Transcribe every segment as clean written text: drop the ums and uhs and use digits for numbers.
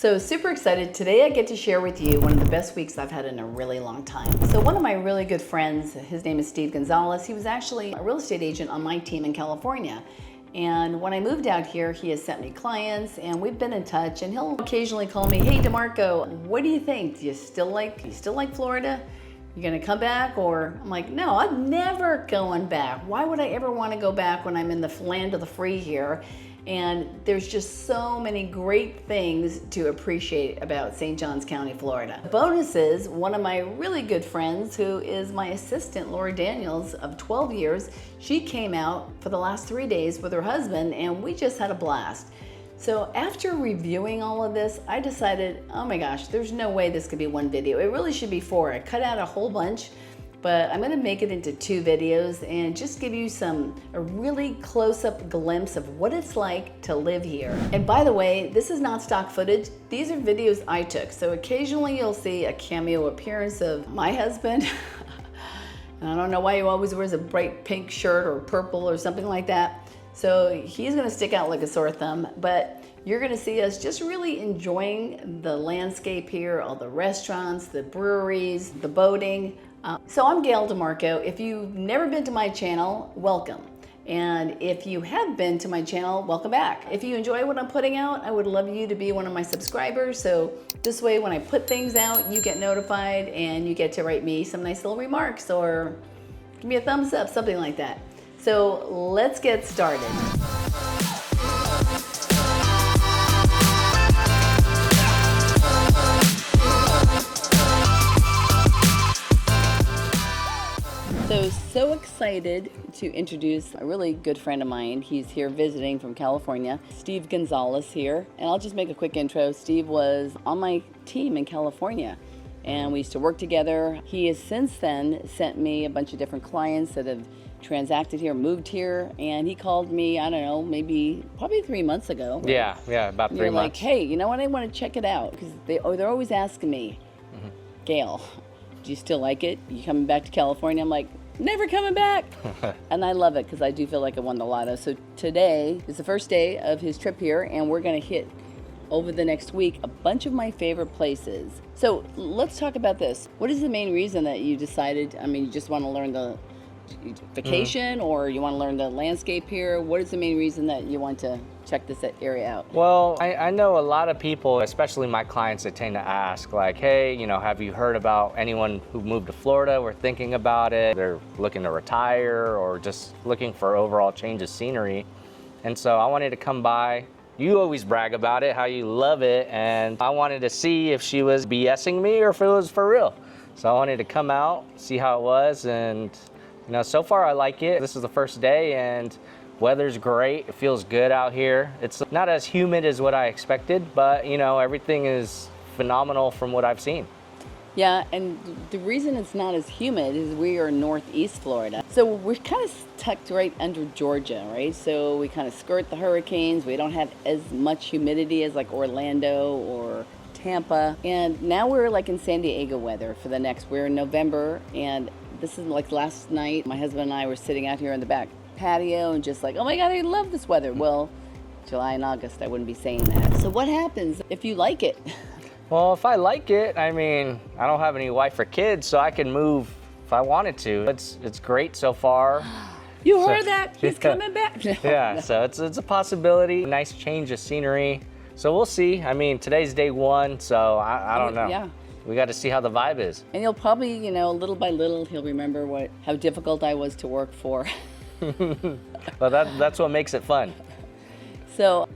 So super excited. Today I get to share with you one of the best weeks I've had in a really long time. So one of my really good friends, his name is Steve Gonzales. He was actually a real estate agent on my team in California. And when I moved out here, he has sent me clients and we've been in touch, and he'll occasionally call me, "Hey DeMarco, what do you think? Do you still like Florida? You gonna come back?" Or I'm like, "No, I'm never going back. Why would I ever want to go back when I'm in the land of the free here?" And there's just so many great things to appreciate about St. Johns County, Florida. Bonuses, one of my really good friends who is my assistant, Lori Daniels, of 12 years, she came out for the last 3 days with her husband and we just had a blast. So after reviewing all of this, I decided, oh my gosh, there's no way this could be one video. It really should be 4. I cut out a whole bunch, but I'm gonna make it into 2 videos and just give you a really close-up glimpse of what it's like to live here. And by the way, this is not stock footage. These are videos I took. So occasionally you'll see a cameo appearance of my husband. And I don't know why he always wears a bright pink shirt or purple or something like that. So he's gonna stick out like a sore thumb, but you're gonna see us just really enjoying the landscape here, all the restaurants, the breweries, the boating. So I'm Gail DeMarco. If you've never been to my channel, welcome. And if you have been to my channel, welcome back. If you enjoy what I'm putting out, I would love you to be one of my subscribers. So this way, when I put things out, you get notified and you get to write me some nice little remarks or give me a thumbs up, something like that. So let's get started. So excited to introduce a really good friend of mine. He's here visiting from California, Steve Gonzales here. And I'll just make a quick intro. Steve was on my team in California and we used to work together. He has since then sent me a bunch of different clients that have transacted here, moved here, and he called me, I don't know, probably 3 months ago. Right? Yeah, about 3 months. Like, hey, you know what, I want to check it out, because they're always asking me, Gail, do you still like it? You coming back to California? I'm like, never coming back. And I love it because I do feel like I won the lotto. So today is the first day of his trip here, and we're going to hit over the next week a bunch of my favorite places. So let's talk about this. What is the main reason that you decided, you just want to learn the vacation or you want to learn the landscape here? What is the main reason that you want to check this area out? Well, I know a lot of people, especially my clients, that tend to ask like, hey, have you heard about anyone who moved to Florida or thinking about it? They're looking to retire or just looking for overall change of scenery. And so I wanted to come by. You always brag about it, how you love it. And I wanted to see if she was BSing me or if it was for real. So I wanted to come out, see how it was. And so far I like it. This is the first day and weather's great. It feels good out here. It's not as humid as what I expected, but everything is phenomenal from what I've seen. Yeah, and the reason it's not as humid is we are northeast Florida. So we're kind of tucked right under Georgia, right? So we kind of skirt the hurricanes. We don't have as much humidity as like Orlando or Tampa. And now we're like in San Diego weather for we're in November, and this is like last night, my husband and I were sitting out here in the back patio and just like, oh my God, I love this weather. Well, July and August, I wouldn't be saying that. So what happens if you like it? Well, if I like it, I don't have any wife or kids, so I can move if I wanted to. It's great so far. You heard that? He's coming back. No. So it's a possibility. Nice change of scenery. So we'll see. Today's day 1, so I don't know. Yeah. We got to see how the vibe is. And he'll probably, little by little, he'll remember how difficult I was to work for. Well, that's what makes it fun. So,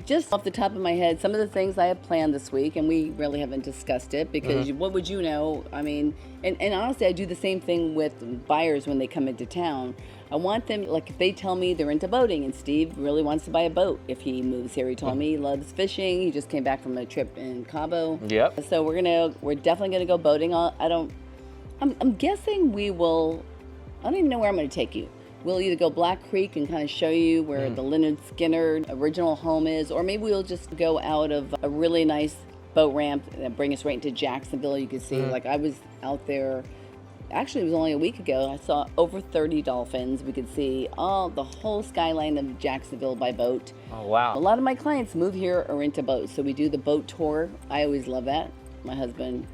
just off the top of my head, some of the things I have planned this week, and we really haven't discussed it because what would you know? And honestly, I do the same thing with buyers when they come into town. I want them, like if they tell me they're into boating, and Steve really wants to buy a boat if he moves here. He told me he loves fishing. He just came back from a trip in Cabo. Yep. So we're definitely gonna go boating. I'm guessing we will. I don't even know where I'm gonna take you. We'll either go Black Creek and kind of show you where the Leonard Skinner original home is, or maybe we'll just go out of a really nice boat ramp that bring us right into Jacksonville. You can see, like I was out there actually it was only a week ago, I saw over 30 dolphins. We could see the whole skyline of Jacksonville by boat. Oh, wow. A lot of my clients move here or into boats, so we do the boat tour. I always love that. My husband,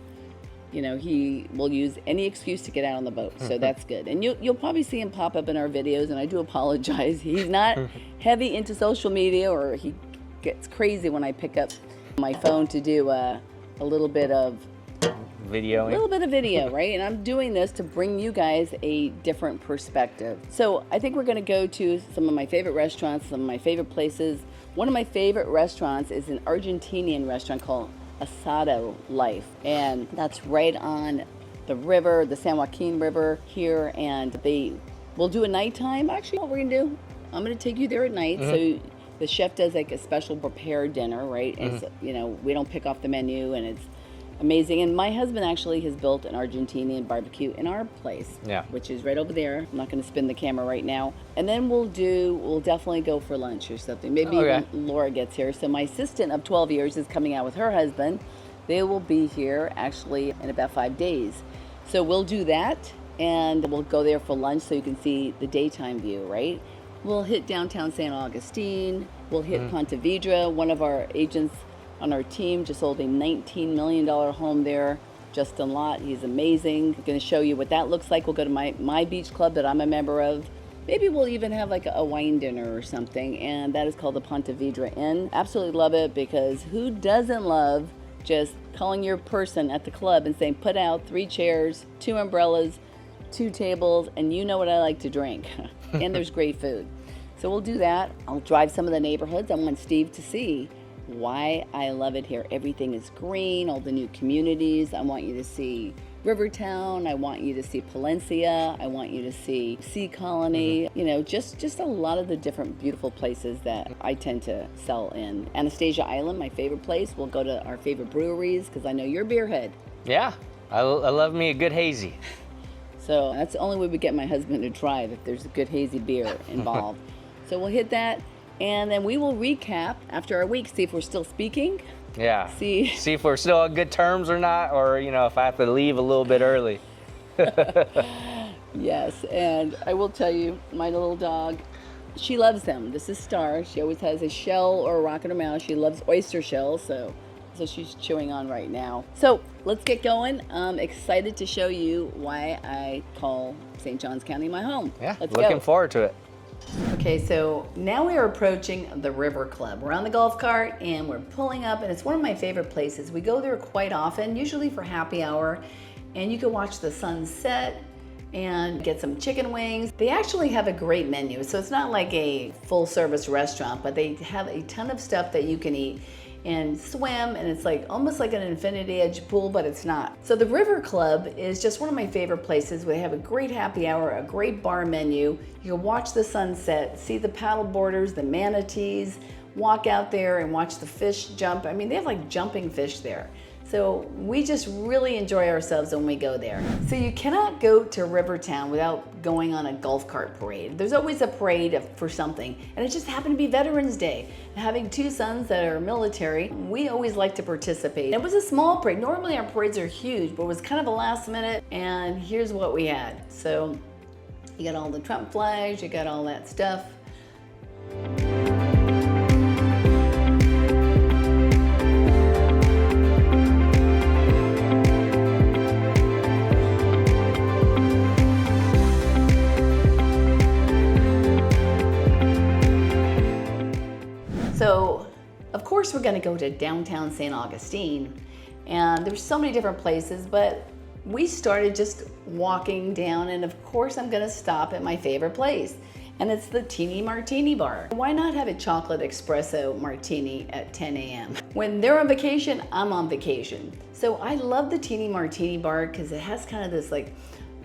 he will use any excuse to get out on the boat, so that's good. And you'll probably see him pop up in our videos, and I do apologize. He's not heavy into social media, or he gets crazy when I pick up my phone to do a little bit of video, right? And I'm doing this to bring you guys a different perspective. So I think we're going to go to some of my favorite restaurants, some of my favorite places. One of my favorite restaurants is an Argentinian restaurant called Asado Life, and that's right on the river, the San Joaquin River here, and they will do a nighttime. Actually, what we're going to do, I'm going to take you there at night. So the chef does like a special prepared dinner, right? It's, we don't pick off the menu, and it's amazing. And my husband actually has built an Argentinian barbecue in our place, which is right over there. I'm not going to spin the camera right now. And then we'll definitely go for lunch or something. Maybe when Laura gets here. So my assistant of 12 years is coming out with her husband. They will be here actually in about 5 days. So we'll do that, and we'll go there for lunch so you can see the daytime view, right? We'll hit downtown St. Augustine. We'll hit Ponte Vedra. One of our agents on our team just sold a $19 million home there, Justin Lott. He's amazing. I'm going to show you what that looks like. We'll go to my beach club that I'm a member of. Maybe we'll even have like a wine dinner or something, and that is called the Ponte Vedra Inn. Absolutely love it, because who doesn't love just calling your person at the club and saying, put out 3 chairs, 2 umbrellas, 2 tables, and you know what I like to drink. And there's great food. So we'll do that. I'll drive some of the neighborhoods. I want Steve to see why I love it here. Everything is green, all the new communities. I want you to see Rivertown. I want you to see Palencia. I want you to see Sea Colony. Just a lot of the different beautiful places that I tend to sell in. Anastasia Island, my favorite place. We'll go to our favorite breweries, because I know you're a beer head. Yeah, I love me a good hazy. So that's the only way we get my husband to drive, if there's a good hazy beer involved. So we'll hit that, and then we will recap after our week, see if we're still speaking. Yeah. See if we're still on good terms or not, or if I have to leave a little bit early. Yes, and I will tell you, my little dog, she loves them. This is Star. She always has a shell or a rock in her mouth. She loves oyster shells, so she's chewing on right now. So let's get going. I'm excited to show you why I call St. Johns County my home. Yeah, let's looking go. forward to it. Okay, so now we are approaching the River Club. We're on the golf cart and we're pulling up, and it's one of my favorite places. We go there quite often, usually for happy hour, and you can watch the sunset and get some chicken wings. They actually have a great menu, so it's not like a full service restaurant, but they have a ton of stuff that you can eat and swim, and it's like almost like an infinity edge pool, but it's not. So the River Club is just one of my favorite places. They have a great happy hour, a great bar menu. You can watch the sunset, see the paddle boarders, the manatees, walk out there and watch the fish jump. I mean, they have like jumping fish there. So we just really enjoy ourselves when we go there. So you cannot go to Rivertown without going on a golf cart parade. There's always a parade for something, and it just happened to be Veterans Day. And having 2 sons that are military, we always like to participate. It was a small parade. Normally our parades are huge, but it was kind of a last minute, and here's what we had. So you got all the Trump flags, you got all that stuff. So, of course, we're going to go to downtown St. Augustine, and there's so many different places, but we started just walking down, and of course, I'm going to stop at my favorite place, and it's the Teeny Martini Bar. Why not have a chocolate espresso martini at 10 a.m.? When they're on vacation, I'm on vacation. So I love the Teeny Martini Bar because it has kind of this like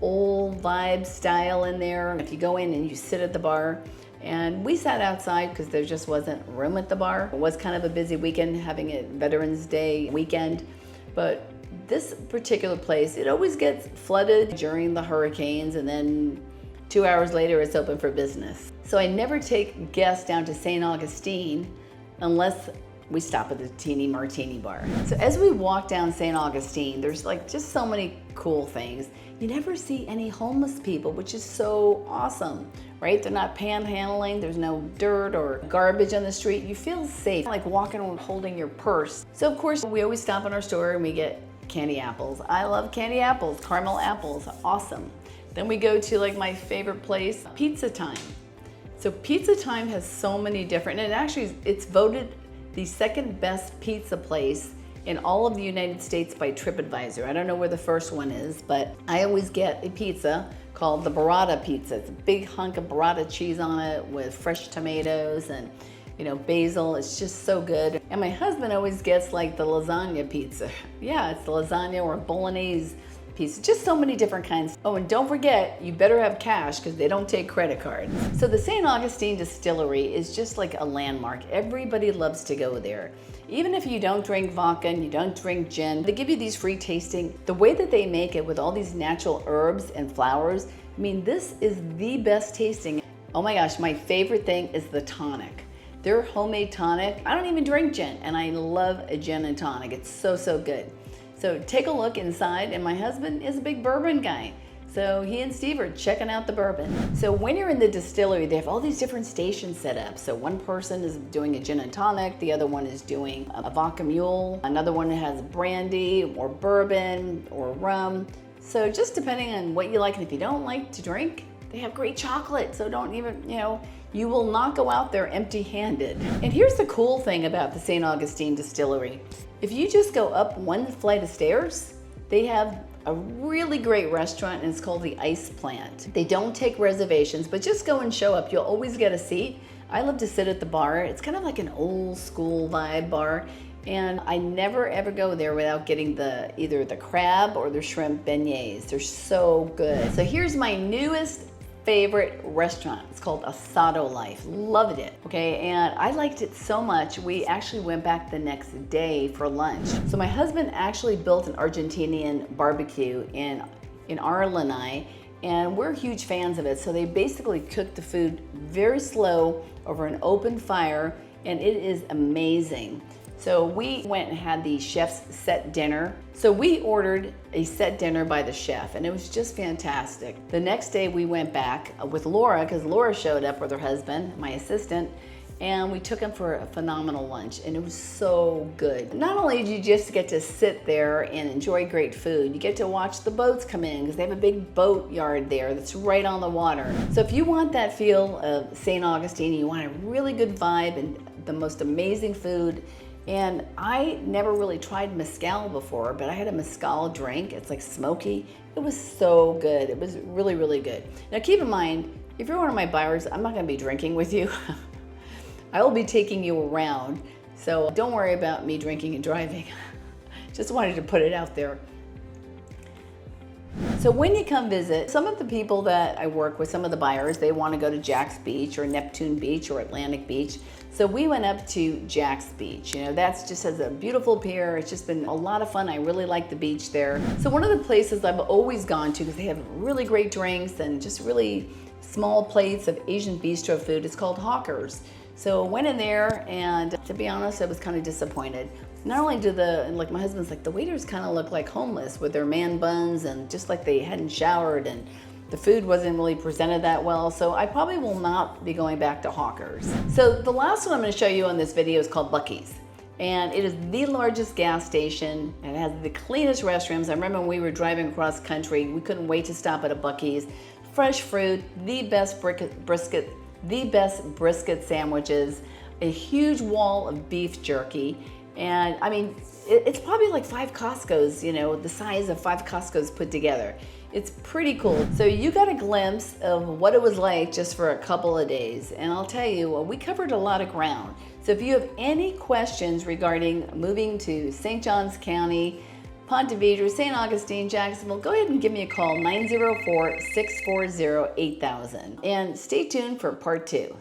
old vibe style in there. If you go in and you sit at the bar, and we sat outside because there just wasn't room at the bar. It was kind of a busy weekend, having a Veterans Day weekend, but this particular place, it always gets flooded during the hurricanes, and then 2 hours later it's open for business. So I never take guests down to St. Augustine unless we stop at the teeny Martini bar. So as we walk down St. Augustine, there's like just so many cool things. You never see any homeless people, which is so awesome, right? They're not panhandling, there's no dirt or garbage on the street. You feel safe, like walking and holding your purse. So of course, we always stop in our store and we get candy apples. I love candy apples, caramel apples, awesome. Then we go to like my favorite place, Pizza Time. So Pizza Time has so many different, and actually it's voted the second best pizza place in all of the United States by TripAdvisor. I don't know where the first one is, but I always get a pizza called the burrata pizza. It's a big hunk of burrata cheese on it with fresh tomatoes and basil. It's just so good. And my husband always gets like the lasagna pizza. Yeah, it's the lasagna or bolognese pizza. Just so many different kinds. Oh, and don't forget, you better have cash because they don't take credit cards. So the St. Augustine Distillery is just like a landmark. Everybody loves to go there. Even if you don't drink vodka and you don't drink gin, they give you these free tasting. The way that they make it with all these natural herbs and flowers, I mean, this is the best tasting. Oh my gosh, my favorite thing is the tonic. Their homemade tonic. I don't even drink gin, and I love a gin and tonic. It's so, so good. So take a look inside, and my husband is a big bourbon guy. So he and Steve are checking out the bourbon. So when you're in the distillery, they have all these different stations set up. So one person is doing a gin and tonic, the other one is doing a vodka mule, another one has brandy or bourbon or rum. So just depending on what you like, and if you don't like to drink, they have great chocolate. So don't even, you will not go out there empty-handed. And here's the cool thing about the St. Augustine Distillery. If you just go up one flight of stairs, they have a really great restaurant, and it's called the Ice Plant. They don't take reservations, but just go and show up. You'll always get a seat. I love to sit at the bar. It's kind of like an old school vibe bar, and I never ever go there without getting either the crab or the shrimp beignets. They're so good. So here's my newest favorite restaurant. It's called Asado Life. Loved it. Okay, and I liked it so much, we actually went back the next day for lunch. So my husband actually built an Argentinian barbecue in our lanai, and we're huge fans of it. So they basically cook the food very slow over an open fire, and it is amazing. So we went and had the chef's set dinner. So we ordered a set dinner by the chef, and it was just fantastic. The next day we went back with Laura, because Laura showed up with her husband, my assistant, and we took him for a phenomenal lunch, and it was so good. Not only do you just get to sit there and enjoy great food, you get to watch the boats come in, because they have a big boat yard there that's right on the water. So if you want that feel of St. Augustine, you want a really good vibe and the most amazing food. And I never really tried mezcal before, but I had a mezcal drink. It's like smoky. It was so good. It was really, really good. Now keep in mind, if you're one of my buyers, I'm not gonna be drinking with you. I will be taking you around. So don't worry about me drinking and driving. Just wanted to put it out there. So when you come visit, some of the people that I work with, some of the buyers, they want to go to Jack's Beach or Neptune Beach or Atlantic Beach. So we went up to Jack's Beach. That's just has a beautiful pier. It's just been a lot of fun. I really like the beach there. So one of the places I've always gone to, because they have really great drinks and just really small plates of Asian bistro food, it's called Hawkers. So went in there, and to be honest, I was kind of disappointed. Not only do like my husband's like, the waiters kind of look like homeless with their man buns and just like they hadn't showered, and the food wasn't really presented that well. So I probably will not be going back to Hawkers. So the last one I'm going to show you on this video is called Bucees. And it is the largest gas station, and it has the cleanest restrooms. I remember when we were driving across country, we couldn't wait to stop at a Bucees. Fresh fruit, the best brisket sandwiches, a huge wall of beef jerky. And I mean, it's probably like 5 Costco's, the size of 5 Costco's put together. It's pretty cool. So you got a glimpse of what it was like just for a couple of days. And I'll tell you, we covered a lot of ground. So if you have any questions regarding moving to St. Johns County, Ponte Vedra, St. Augustine, Jacksonville, go ahead and give me a call, 904-640-8000. And stay tuned for part 2.